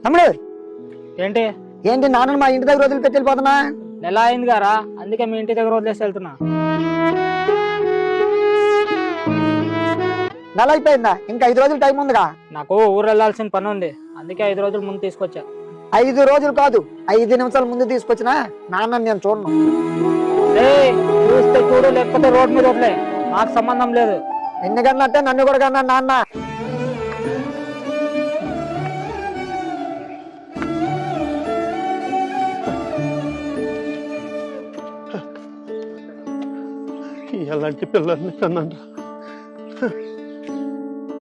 తమ్ముడు ఏంటి ఏంటి నాన్న మా ఇంటి దగ్గర వదిలిపెట్టి వెళ్ళిపోతున్నా? నెల అయింది గారా, అందుకే మీ ఇంటి దగ్గర వదిలేసి వెళ్తున్నా. నెల అయిపోయిందా? ఇంకా 5 రోజులు టైం ఉందిగా. నాకు ఊరు వెళ్ళాల్సిన పని ఉంది, అందుకే 5 రోజుల ముందు తీసుకొచ్చా. 5 రోజులు కాదు, 5 నిమిషాల ముందు తీసుకొచ్చినా నాన్న నేను చూడను. చూస్తే చూడు, లేకపోతే రోడ్ మీద వదిలే, నాకు సంబంధం లేదు. ఎన్ని కన్నట్టే నన్ను కూడా కన్నా నాన్న. ఎలాంటి పిల్లల్ని కన్నాను.